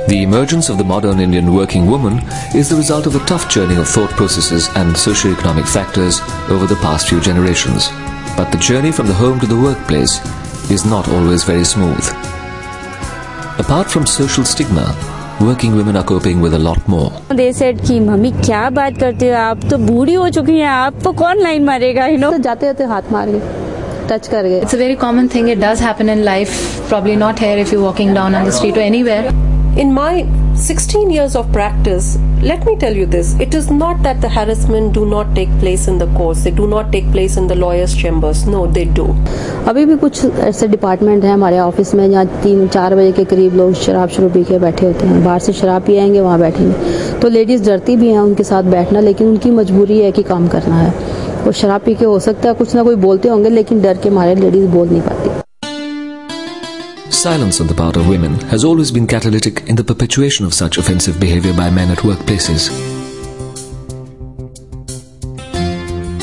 The emergence of the modern Indian working woman is the result of the tough churning of thought processes and socio-economic factors over the past few generations. But the journey from the home to the workplace is not always very smooth. Apart from social stigma, working women are coping with a lot more. They said कि mummy क्या बात करते हो, आप तो बूढ़ी हो चुकी हैं, आपको कौन लाइन मारेगा, you know? तो जाते-जाते हाथ मार गए, touch कर गए. It's a very common thing. It does happen in life. Probably not here if you're walking down on the street or anywhere. In my 16 years of practice, let me tell you this, it is not that the harassment do not take place in the courts, they do not take place in the lawyers' chambers. No, they do. अभी भी कुछ ऐसे department हैं हमारे office में जहाँ 3-4 बजे के करीब लोग शराब शुरू पी के बैठे होते हैं, बाहर से शराब पी आएंगे वहाँ बैठेंगे, तो लेडीज डरती भी हैं उनके साथ बैठना, लेकिन उनकी मजबूरी है कि काम करना है. वो शराब पी के हो सकता है कुछ ना कोई बोलते होंगे, लेकिन डर के मारे लेडीज बोल नहीं पाती. Silence on the part of women has always been catalytic in the perpetuation of such offensive behavior by men at workplaces.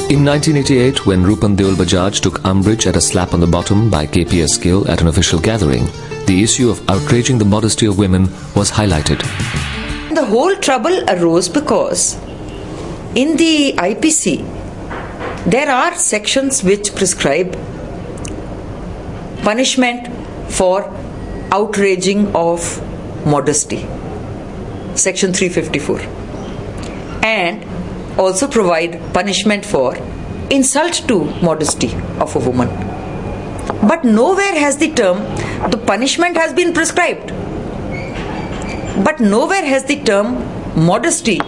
In 1988, when Rupan Deol Bajaj took umbrage at a slap on the bottom by KPS Gill at an official gathering, the issue of outraging the modesty of women was highlighted. The whole trouble arose because in the IPC, there are sections which prescribe punishment for outraging of modesty, section 354, and also provide punishment for insult to modesty of a woman. But nowhere has the punishment has been prescribed, but nowhere has the term modesty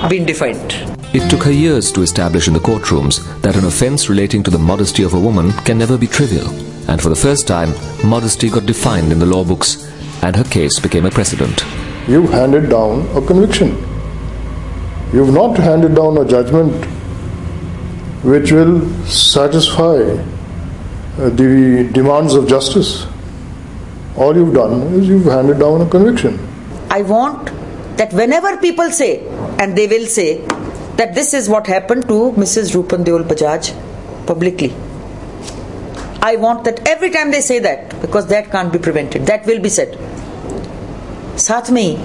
been defined. It took her years to establish in the courtrooms that an offence relating to the modesty of a woman can never be trivial. And for the first time, modesty got defined in the law books, and her case became a precedent. You've handed down a conviction. You've not handed down a judgment which will satisfy the demands of justice. All you've done is you've handed down a conviction. I want that whenever people say, and they will say, that this is what happened to Mrs. Rupan Deol Bajaj publicly, I want that every time they say that, because that can't be prevented, that will be said. Saath mein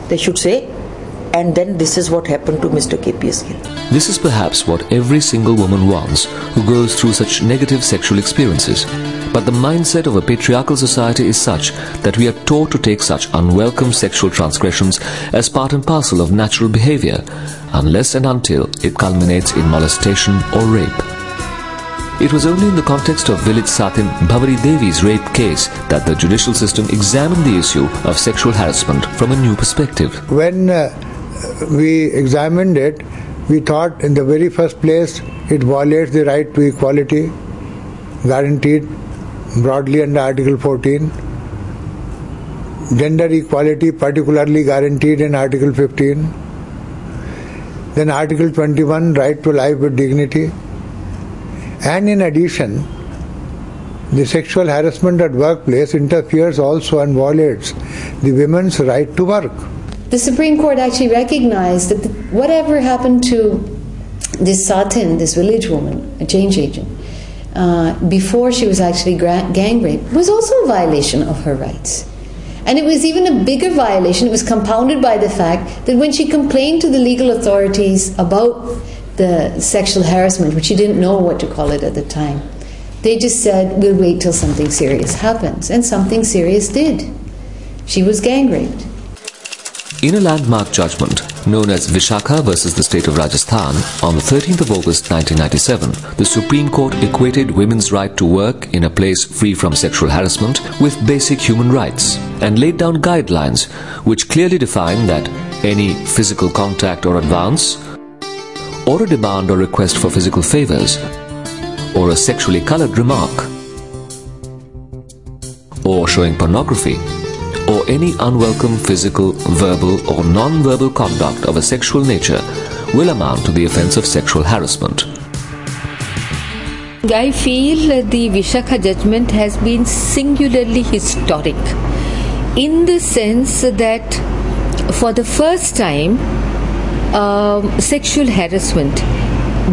they should say, and then this is what happened to Mr. KPS Gill. This is perhaps what every single woman wants who goes through such negative sexual experiences. But the mindset of a patriarchal society is such that we are taught to take such unwelcome sexual transgressions as part and parcel of natural behavior, unless and until it culminates in molestation or rape. It was only in the context of village Satin Bhavari Devi's rape case that the judicial system examined the issue of sexual harassment from a new perspective. When we examined it, we thought in the very first place it violates the right to equality guaranteed broadly under Article 14, gender equality particularly guaranteed in Article 15, then Article 21, right to life with dignity, and in addition, the sexual harassment at workplace interferes also and violates the women's right to work. The Supreme Court actually recognized that whatever happened to this Satin, this village woman, a change agent, before she was actually gang raped, was also a violation of her rights. And it was even a bigger violation. It was compounded by the fact that when she complained to the legal authorities about the sexual harassment, which she didn't know what to call it at the time, they just said, we'll wait till something serious happens. And something serious did. She was gang raped. In a landmark judgment known as Vishakha versus the state of Rajasthan on the 13th of August 1997, the Supreme Court equated women's right to work in a place free from sexual harassment with basic human rights and laid down guidelines which clearly define that any physical contact or advance, or a demand or request for physical favors, or a sexually colored remark, or showing pornography, or any unwelcome physical, verbal or non-verbal conduct of a sexual nature will amount to the offence of sexual harassment. I feel the Vishakha judgment has been singularly historic in the sense that for the first time sexual harassment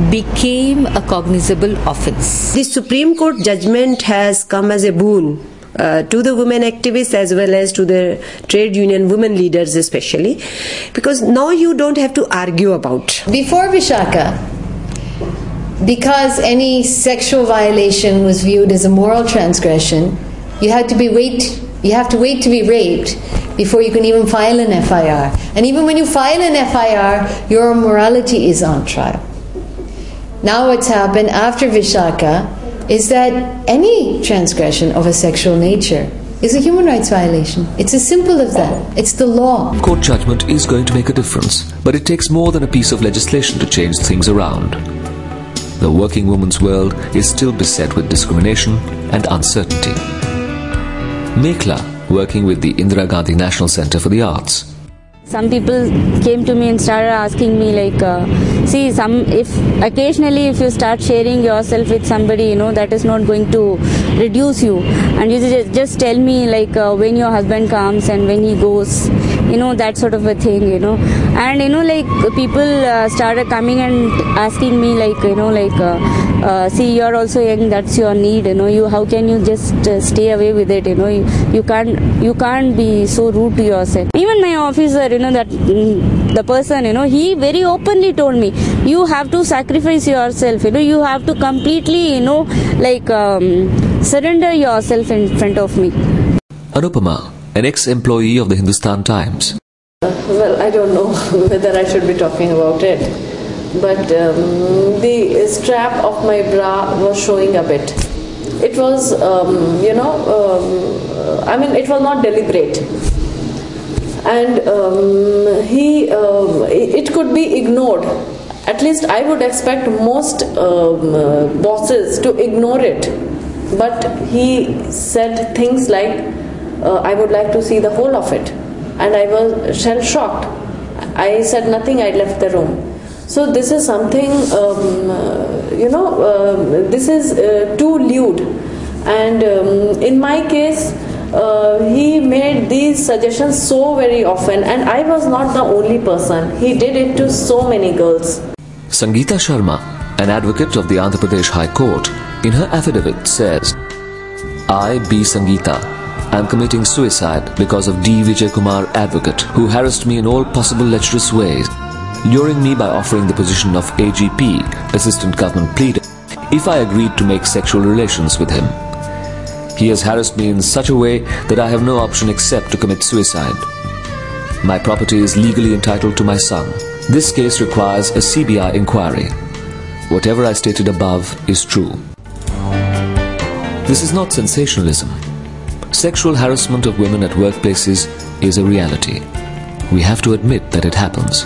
became a cognizable offence. The Supreme Court judgment has come as a boon to the women activists as well as to the trade union women leaders especially, because now you don't have to argue about. Before Vishaka, because any sexual violation was viewed as a moral transgression, you have to wait to be raped before you can even file an FIR. And even when you file an FIR, your morality is on trial. Now what's happened after Vishaka is that any transgression of a sexual nature is a human rights violation. It's as simple as that. It's the law. Court judgment is going to make a difference, but it takes more than a piece of legislation to change things around. The working woman's world is still beset with discrimination and uncertainty. Mekla, working with the Indira Gandhi National Centre for the Arts. Some people came to me and started asking me if occasionally if you start sharing yourself with somebody, that is not going to reduce you, and you just tell me when your husband comes and when he goes, that sort of a thing, and people started coming and asking me see, you're also young, that's your need, how can you just stay away with it, you can't be so rude to yourself. Even my officer, that the person, he very openly told me, you have to sacrifice yourself, you have to completely, surrender yourself in front of me. Anupama, an ex-employee of the Hindustan Times. Well, I don't know whether I should be talking about it, but the strap of my bra was showing a bit. It was, it was not deliberate. And it could be ignored. At least I would expect most bosses to ignore it. But he said things like, I would like to see the whole of it. And I was shell-shocked. I said nothing, I left the room. So this is something, this is too lewd. And in my case, he made these suggestions so very often, and I was not the only person. He did it to so many girls. Sangeeta Sharma, an advocate of the Andhra Pradesh High Court, in her affidavit says, I, B. Sangeeta, am committing suicide because of D. Vijay Kumar, advocate, who harassed me in all possible lecherous ways, luring me by offering the position of AGP, Assistant Government Pleader, if I agreed to make sexual relations with him. He has harassed me in such a way that I have no option except to commit suicide. My property is legally entitled to my son. This case requires a CBI inquiry. Whatever I stated above is true. This is not sensationalism. Sexual harassment of women at workplaces is a reality. We have to admit that it happens.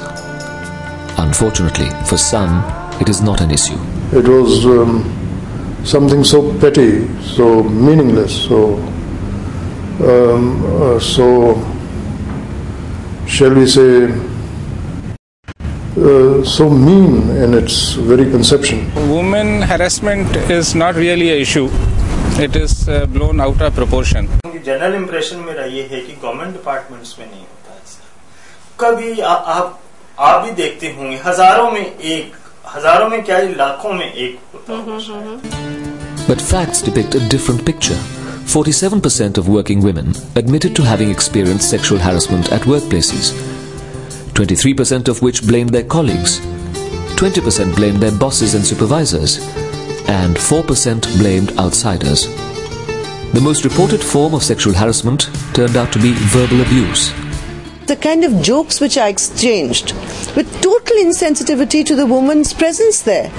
Unfortunately, for some, it is not an issue. It was something so petty, so meaningless, so shall we say, so mean in its very conception. Women harassment is not really an issue. It is blown out of proportion. General impression मेरा ये है कि government departments में नहीं होता ऐसा. कभी आप भी देखते होंगे, हजारों में क्या लाखों में एक होता है. But facts depict a different picture. 47% of working women admitted to having experienced sexual harassment at workplaces. 23% of which blamed their colleagues. 20% blamed their bosses and supervisors. And 4% blamed outsiders. The most reported form of sexual harassment turned out to be verbal abuse. The kind of jokes which are exchanged with total insensitivity to the woman's presence there.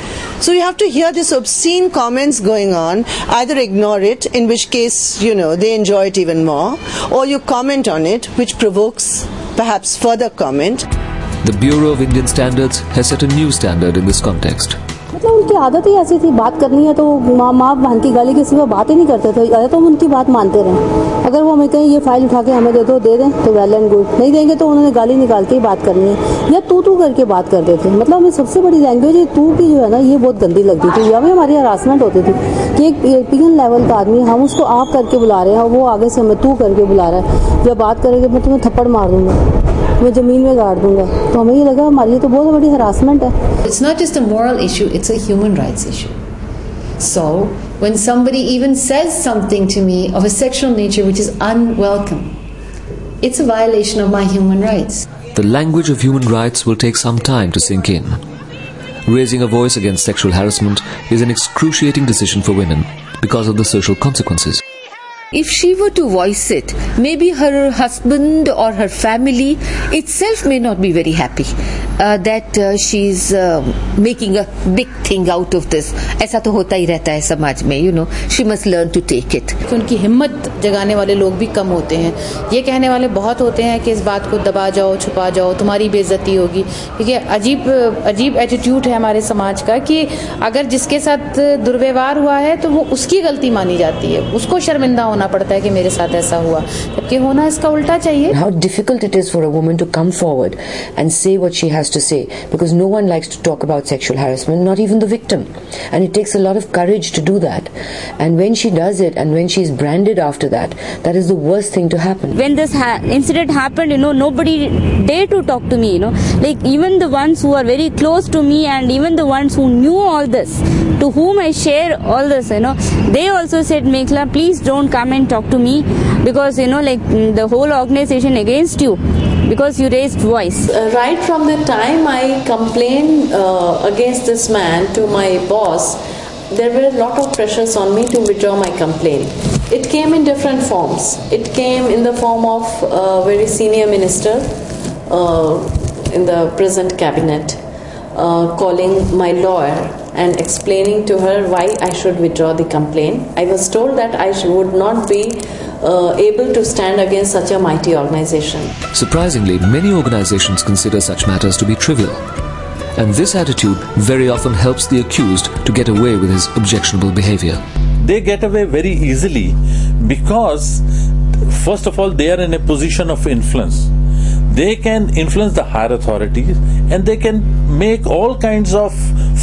So you have to hear this obscene comments going on, either ignore it, in which case, they enjoy it even more, or you comment on it, which provokes perhaps further comment. The Bureau of Indian Standards has set a new standard in this context. मतलब उनकी आदत ही ऐसी थी, बात करनी है तो माँ बहन की गाली के सिवा बात ही नहीं करते थे, या तो हम उनकी बात मानते रहे. अगर वो हमें कहें ये फाइल उठा के हमें दे दो, दे दें तो वेल एंड गुड, नहीं देंगे तो उन्होंने गाली निकाल के ही बात करनी है, या तू करके बात करते थे. मतलब हमें सबसे बड़ी लैंग्वेज तू की जो है ना, ये बहुत गंदी लगती थी. या हमारी हरासमेंट होती थी कि एक यूरोपियन लेवल का आदमी, हम उसको आप करके बुला रहे हैं और वो आगे से हमें तू करके बुला रहा है, जब बात करेंगे मैं तुम्हें थप्पड़ मार दूंगा, मैं जमीन में गाड़ दूंगा. तो हमें ये लगा हमारे लिए तो बहुत बड़ी हरासमेंट है. It's not just a moral issue, it's a human rights issue. So when somebody even says something to me of a sexual nature which is unwelcome, it's a violation of my human rights. The language of human rights will take some time to sink in. Raising a voice against sexual harassment is an excruciating decision for women because of the social consequences. If she were to voice it, maybe her husband or her family itself may not be very happy that she's making a big thing out of this. ऐसा तो होता ही रहता है समाज में, you know. She must learn to take it. उनकी हिम्मत जगाने वाले लोग भी कम होते हैं. ये कहने वाले बहुत होते हैं कि इस बात को दबा जाओ, छुपा जाओ, तुम्हारी बेइज्जती होगी. ठीक है, अजीब एटीट्यूड है हमारे समाज का कि अगर जिसके साथ दुर्व्यवहार हुआ है तो वो उसकी गलती मानी जाती है, उसको शर्मिंदा होना पड़ता है कि मेरे साथ ऐसा हुआ, जबकि होना इसका उल्टा चाहिए. How difficult it is for a woman to come forward and say what she has to say, because no one likes to talk about sexual harassment, not even the victim, and it takes a lot of courage to do that. And when she does it, and when she is branded after that, that is the worst thing to happen. When this incident happened, you know, nobody dared to talk to me, you know, like even the ones who are very close to me and even the ones who knew all this, to whom I share all this, you know, they also said, Meghla, please don't come and talk to me, because, you know, like the whole organization against you, because you raised voice. Right from the time I complained against this man to my boss, there were a lot of pressures on me to withdraw my complaint. It came in different forms. It came in the form of a very senior minister in the present cabinet calling my lawyer and explaining to her why I should withdraw the complaint. I was told that I would not be able to stand against such a mighty organization. Surprisingly, many organizations consider such matters to be trivial. And this attitude very often helps the accused to get away with his objectionable behavior. They get away very easily because, first of all, they are in a position of influence. They can influence the higher authorities and they can make all kinds of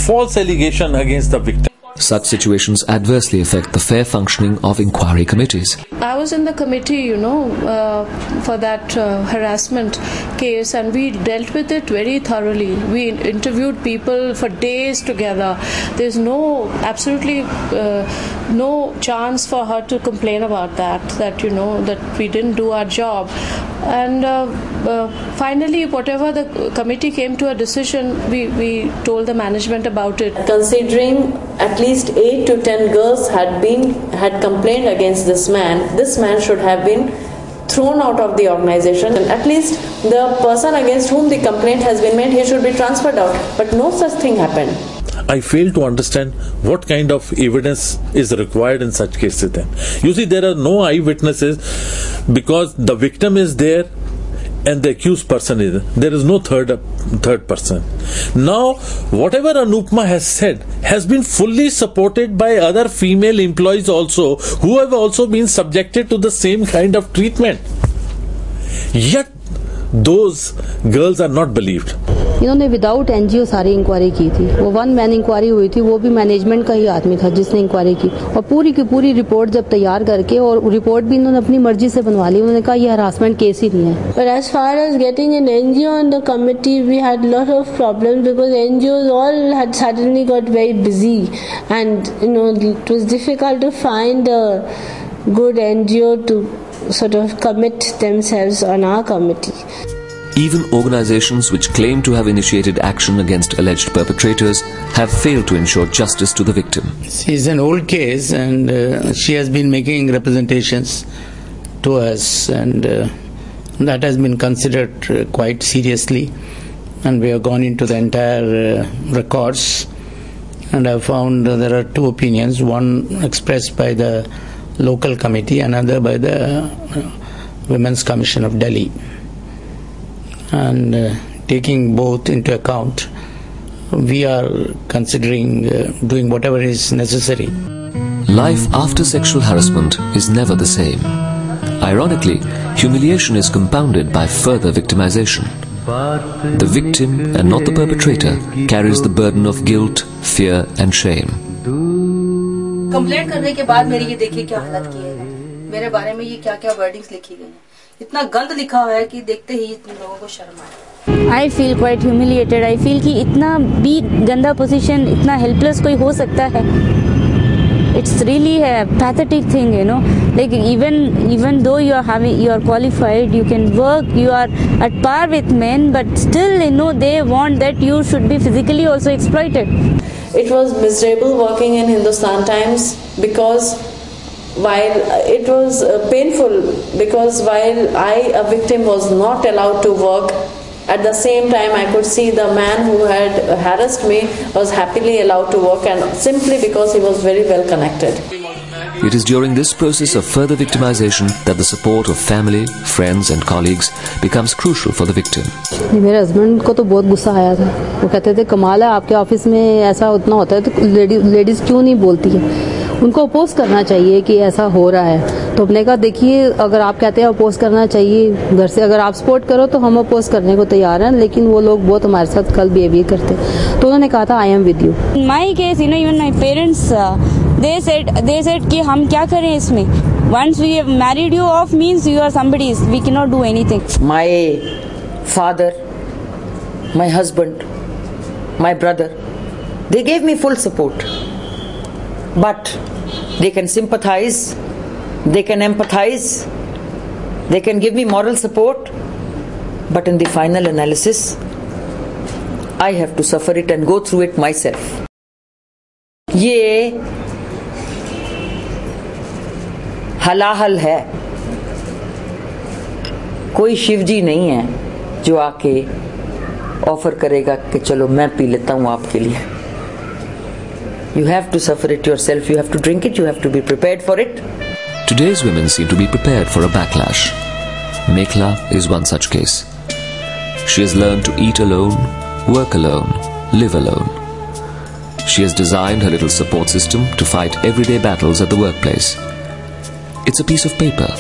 false allegations against the victim. Such situations adversely affect the fair functioning of inquiry committees. I was in the committee, you know, for that harassment case, and we dealt with it very thoroughly. We interviewed people for days together. There's absolutely no chance for her to complain about that, you know, that we didn't do our job. And finally, whatever the committee came to a decision, we told the management about it. Considering at least 8 to 10 girls had complained against this man should have been thrown out of the organization. And at least the person against whom the complaint has been made, he should be transferred out. But no such thing happened. I fail to understand what kind of evidence is required in such cases then. You see, there are no eyewitnesses because the victim is there and the accused person is there. There is no third person. Now, whatever Anupma has said has been fully supported by other female employees also, who have also been subjected to the same kind of treatment. Yet, those girls are not believed. इन्होंने without NGO सारी inquiry की थी. वो one man inquiry हुई थी, वो भी management का ही आदमी था जिसने इंक्वायरी की, और पूरी की पूरी रिपोर्ट जब तैयार करके, और रिपोर्ट भी इन्होंने अपनी मर्जी से बनवा ली. उन्होंने कहा ये हरासमेंट केस ही नहीं है. But as far as getting an NGO on the committee, we had lot of problems because NGOs all had suddenly got very busy, and you know it was difficult to find a good NGO to sort of commit themselves on our committee. Even organizations which claim to have initiated action against alleged perpetrators have failed to ensure justice to the victim. It's an old case, and she has been making representations to us, and that has been considered quite seriously, and we have gone into the entire records, and I have found there are two opinions, one expressed by the local committee, another by the Women's Commission of Delhi. And taking both into account, we are considering doing whatever is necessary. Life after sexual harassment is never the same. Ironically, humiliation is compounded by further victimization. The victim, and not the perpetrator, carries the burden of guilt, fear and shame. Complaint करने के बाद मेरी ये देखिए क्या हालत की है, मेरे बारे में ये क्या-क्या वर्डिंग्स लिखी गई हैं. इतना गंद लिखा हुआ है कि देखते ही तुम लोगों को शर्म आए. I feel quite humiliated. I feel कि इतना भी गंदा पोजीशन, इतना हेल्पलेस कोई हो सकता है. it's really a pathetic thing, you know. Like even though you are qualified, you can work, you are at par with men, but still, you know, they want that you should be physically also exploited. It was miserable working in Hindustan Times because while it was painful, because while I, a victim, was not allowed to work, at the same time I could see the man who had harassed me was happily allowed to work, and simply because he was very well connected. It is during this process of further victimization that the support of family, friends and colleagues becomes crucial for the victim. मेरे husband को तो बहुत गुस्सा आया था. वो कहते थे कमाल है आपके ऑफिस में ऐसा उतना होता है तो लेडीज क्यों नहीं बोलती है. उनको अपोज करना चाहिए कि ऐसा हो रहा है. तो हमने कहा देखिए अगर आप कहते हैं अपोज करना चाहिए घर से, अगर आप सपोर्ट करो तो हम अपोज करने को तैयार हैं, लेकिन वो लोग बहुत हमारे साथ कल बिहेवियर करते. तो उन्होंने कहा था I am with you. In my case, you know, even my parents they said कि हम क्या करें इसमें. Once we have married you off means you are somebody's. We cannot do anything. My father, my husband, my brother, they gave me full support. But they can sympathize, they can empathize, they can give me moral support, but in the final analysis, I have to suffer it and go through it myself. ये हलाहल है. कोई शिवजी नहीं है जो आके offer करेगा कि चलो मैं पी लेता हूं आपके लिए. You have to suffer it yourself, you have to drink it, you have to be prepared for it. Today's women seem to be prepared for a backlash. Mekhla is one such case. She has learned to eat alone, work alone, live alone. She has designed her little support system to fight everyday battles at the workplace. It's a piece of paper,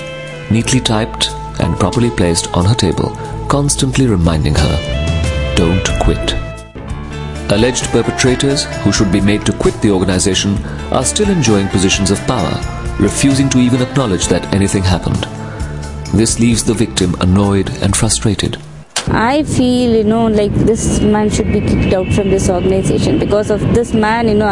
neatly typed and properly placed on her table, constantly reminding her, don't quit. Alleged perpetrators, who should be made to quit the organization, are still enjoying positions of power, refusing to even acknowledge that anything happened. This leaves the victim annoyed and frustrated. I feel, you know, like this man should be kicked out from this organization. Because of this man, you know,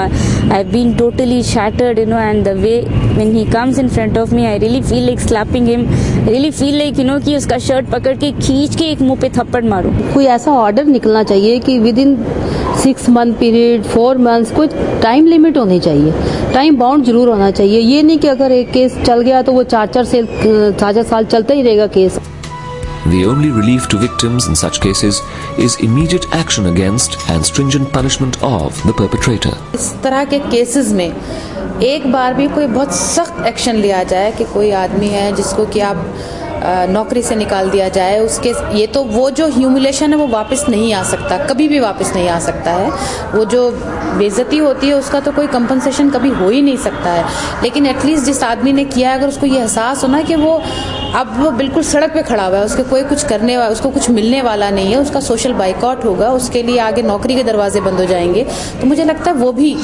I've been totally shattered, you know, and the way when he comes in front of me, I really feel like slapping him. I really feel like, you know, कि उसका shirt पकड़ के खींच के एक मुंह पे थप्पड़ मारूं. कोई ऐसा ऑर्डर निकलना चाहिए कि with in 6 month period 4 months कोई टाइम लिमिट होनी चाहिए. टाइम बाउंड जरूर होना चाहिए. ये नहीं कि अगर एक केस चल गया तो वो 4 साल चलता ही रहेगा case. The only relief to victims in such cases is immediate action against and stringent punishment of the perpetrator. इस तरह के केसेस में एक बार भी कोई बहुत सख्त एक्शन लिया जाए कि कोई आदमी है जिसको कि आप नौकरी से निकाल दिया जाए, उसके ये तो वो जो ह्यूमिलेशन है वो वापस नहीं आ सकता, कभी भी वापस नहीं आ सकता है. वो जो बेइज्जती होती है उसका तो कोई कंपनसेशन कभी हो ही नहीं सकता है. लेकिन एटलीस्ट जिस आदमी ने किया, अगर उसको ये एहसास होना कि वो अब वो बिल्कुल सड़क पे खड़ा हुआ है, उसके कोई कुछ करने वाला, उसको कुछ मिलने वाला नहीं है, उसका सोशल बाइकआउट होगा, उसके लिए आगे नौकरी के दरवाजे बंद हो जाएंगे, तो मुझे लगता है वो भी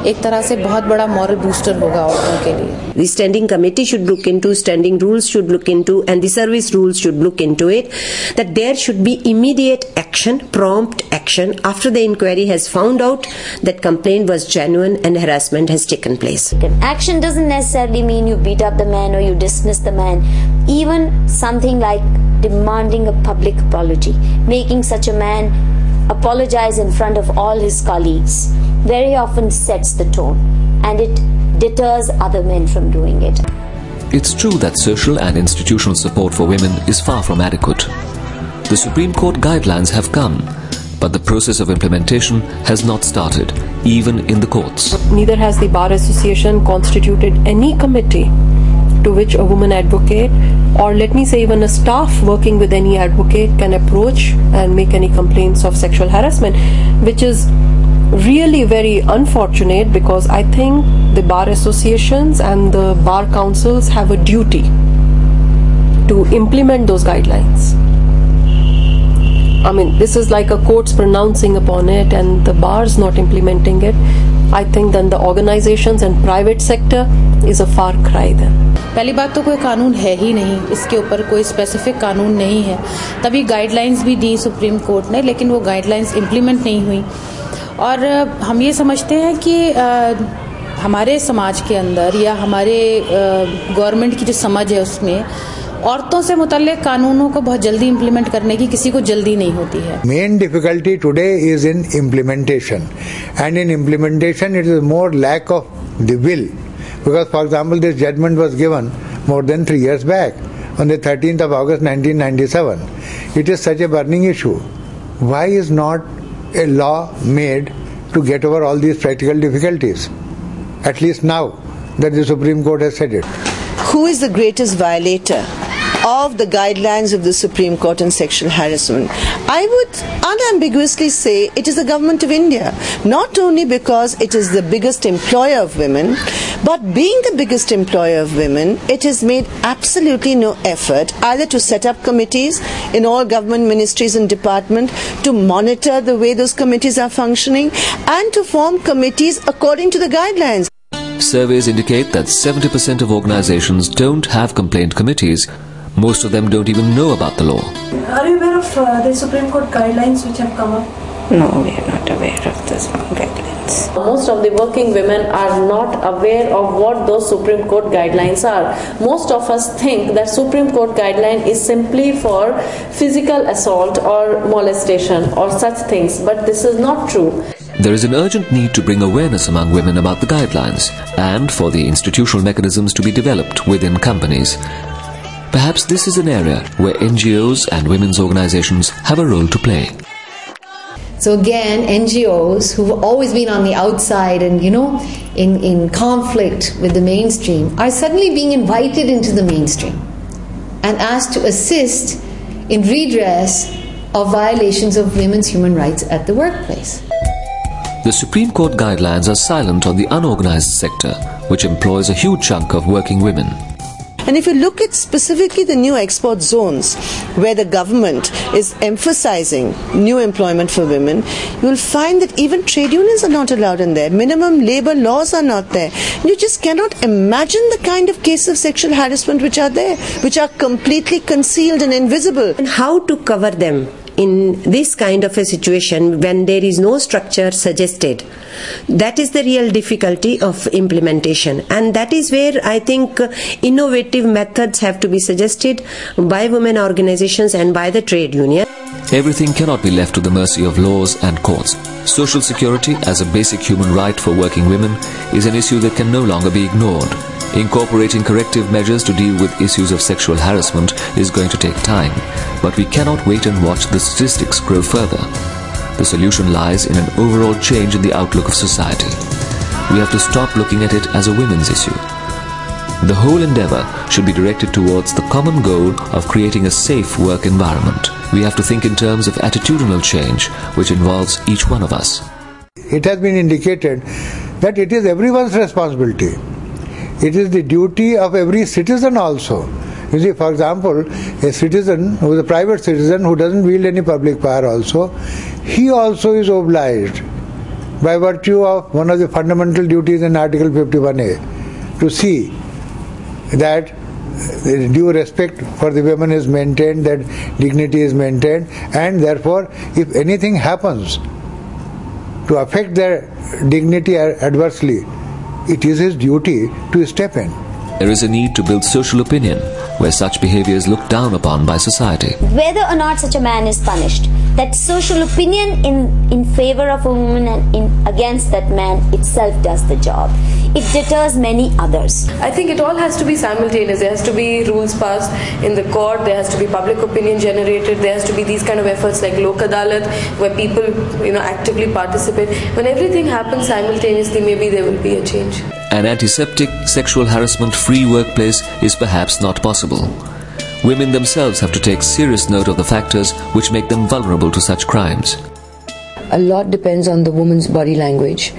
एक तरह से बहुत बड़ा मॉरल बूस्टर होगा औरतों के लिए. The standing committee should look into, standing rules should look into, and the service rules should look into it, that there should be immediate action, prompt action after the inquiry has found out that complaint was genuine and harassment has taken place. Action doesn't necessarily mean you beat up the man or you dismiss the man. Even something like demanding a public apology, making such a man apologize in front of all his colleagues, very often sets the tone, and it deters other men from doing it. It's true that social and institutional support for women is far from adequate. The Supreme Court guidelines have come, but the process of implementation has not started, even in the courts. Neither has the Bar Association constituted any committee to which a woman advocate, or let me say even a staff working with any advocate, can approach and make any complaints of sexual harassment, which is really very unfortunate, because I think the bar associations and the bar councils have a duty to implement those guidelines. I mean, this is like a court's pronouncing upon it and the bar's not implementing it. I think then the organizations and private sector is a far cry then. पहली बात तो कोई कानून है ही नहीं, इसके ऊपर कोई स्पेसिफिक कानून नहीं है. तभी गाइडलाइंस भी दी सुप्रीम कोर्ट ने, लेकिन वो गाइडलाइंस इम्प्लीमेंट नहीं हुई. और हम ये समझते हैं कि हमारे समाज के अंदर या हमारे गवर्नमेंट की जो समझ है उसमें औरतों से मुतल्लिक कानूनों को बहुत जल्दी इम्प्लीमेंट करने की किसी को जल्दी नहीं होती है. Main difficulty today is in implementation, and in implementation it is more lack of the will, because for example this judgment was given more than 3 years back on the 13th of August 1997. It is such a burning issue. Why is not a law made to get over all these practical difficulties? At least now that the Supreme Court has said it. Who is the greatest violator of the guidelines of the Supreme Court on sexual harassment? I would unambiguously say it is the government of India, not only because it is the biggest employer of women, but being the biggest employer of women, it has made absolutely no effort either to set up committees in all government ministries and departments, to monitor the way those committees are functioning, and to form committees according to the guidelines. Surveys indicate that 70% of organizations don't have complaint committees. Most of them don't even know about the law. Are you aware of the Supreme Court guidelines which have come up? No, we are not aware of those guidelines. Most of the working women are not aware of what those Supreme Court guidelines are. Most of us think that Supreme Court guideline is simply for physical assault or molestation or such things, but this is not true. There is an urgent need to bring awareness among women about the guidelines and for the institutional mechanisms to be developed within companies. Perhaps this is an area where NGOs and women's organizations have a role to play. So again, NGOs who've always been on the outside and, in conflict with the mainstream are suddenly being invited into the mainstream and asked to assist in redress of violations of women's human rights at the workplace. The Supreme Court guidelines are silent on the unorganized sector, which employs a huge chunk of working women. And if you look at specifically the new export zones where the government is emphasizing new employment for women, you will find that even trade unions are not allowed in there. Minimum labor laws are not there. You just cannot imagine the kind of cases of sexual harassment which are there, which are completely concealed and invisible. And how to cover them in this kind of a situation when there is no structure suggested. That is the real difficulty of implementation, and that is where I think innovative methods have to be suggested by women organizations and by the trade union. Everything cannot be left to the mercy of laws and courts. Social security as a basic human right for working women is an issue that can no longer be ignored. Incorporating corrective measures to deal with issues of sexual harassment is going to take time, but we cannot wait and watch the statistics grow further. The solution lies in an overall change in the outlook of society. We have to stop looking at it as a women's issue. The whole endeavor should be directed towards the common goal of creating a safe work environment. We have to think in terms of attitudinal change, which involves each one of us. It has been indicated that it is everyone's responsibility. It is the duty of every citizen also. You see, for example, a citizen who is a private citizen who doesn't wield any public power also, he also is obliged by virtue of one of the fundamental duties in Article 51A to see that due respect for the women is maintained, that dignity is maintained, and therefore if anything happens to affect their dignity adversely, it is his duty to step in. There is a need to build social opinion where such behavior is looked down upon by society. Whether or not such a man is punished, that social opinion in favor of a woman and against that man itself does the job. It deters many others. I think it all has to be simultaneous. There has to be rules passed in the court, there has to be public opinion generated, there has to be these kind of efforts like Lok Adalat where people actively participate. When everything happens simultaneously, maybe there will be a change. An antiseptic, sexual harassment-free workplace is perhaps not possible. Women themselves have to take serious note of the factors which make them vulnerable to such crimes. A lot depends on the woman's body language.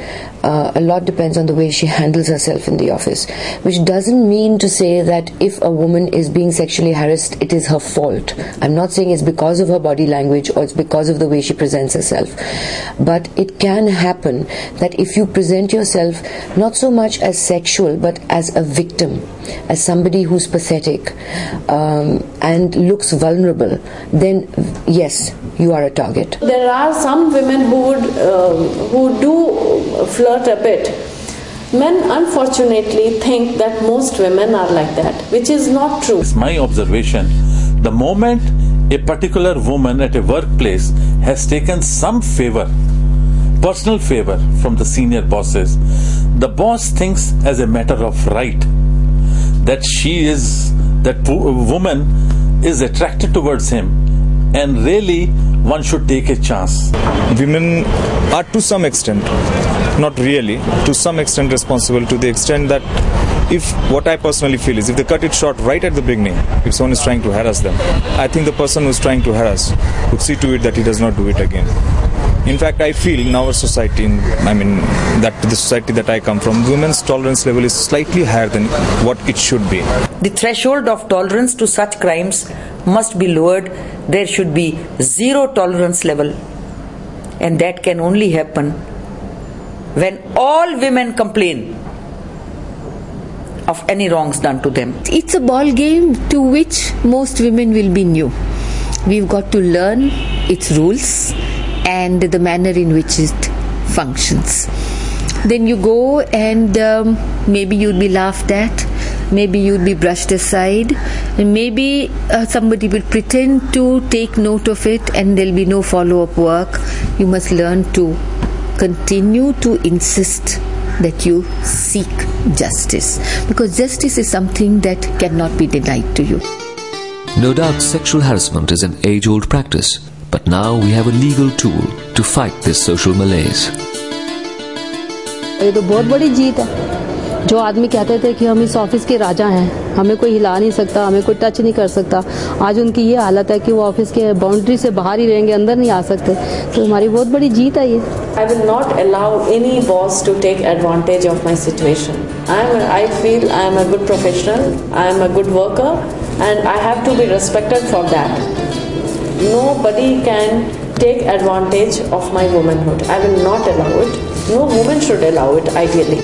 A lot depends on the way she handles herself in the office, which doesn't mean to say that if a woman is being sexually harassed, it is her fault. I'm not saying it's because of her body language or it's because of the way she presents herself. But it can happen that if you present yourself not so much as sexual, but as a victim, as somebody who's pathetic and looks vulnerable, then yes, you are a target. There are some women who do flirt a bit, Men unfortunately think that most women are like that, which is not true. It's my observation. The moment a particular woman at a workplace has taken some favor, personal favor from the senior bosses, the boss thinks as a matter of right that that woman is attracted towards him, and really one should take a chance. Women are to some extent, not really, to some extent responsible, to the extent that if what I personally feel is if they cut it short right at the beginning, if someone is trying to harass them, I think the person who is trying to harass would see to it that he does not do it again. In fact, I feel in our society, that the society that I come from, women's tolerance level is slightly higher than what it should be. The threshold of tolerance to such crimes must be lowered. There should be zero tolerance level, and that can only happen when all women complain of any wrongs done to them. It's a ball game to which most women will be new. We've got to learn its rules and the manner in which it functions. Then you go and maybe you'll be laughed at, maybe you'll be brushed aside, and maybe somebody will pretend to take note of it and there'll be no follow-up work. You must learn to continue to insist that you seek justice, because justice is something that cannot be denied to you. No doubt sexual harassment is an age-old practice, but now we have a legal tool to fight this social malaise. ये तो बहुत बड़ी जीत है। जो आदमी कहते थे कि हम इस ऑफिस के राजा हैं, हमें कोई हिला नहीं सकता, हमें कोई टच नहीं कर सकता, आज उनकी ये हालत है कि वो ऑफिस के बाउंड्री से बाहर ही रहेंगे, अंदर नहीं आ सकते। तो हमारी बहुत बड़ी जीत है ये। I will not allow any boss to take advantage of my situation. I feel I am a good professional, I am a good worker, and I have to be respected for that. Nobody can take advantage of my womanhood. I will not allow it. No woman should allow it, ideally.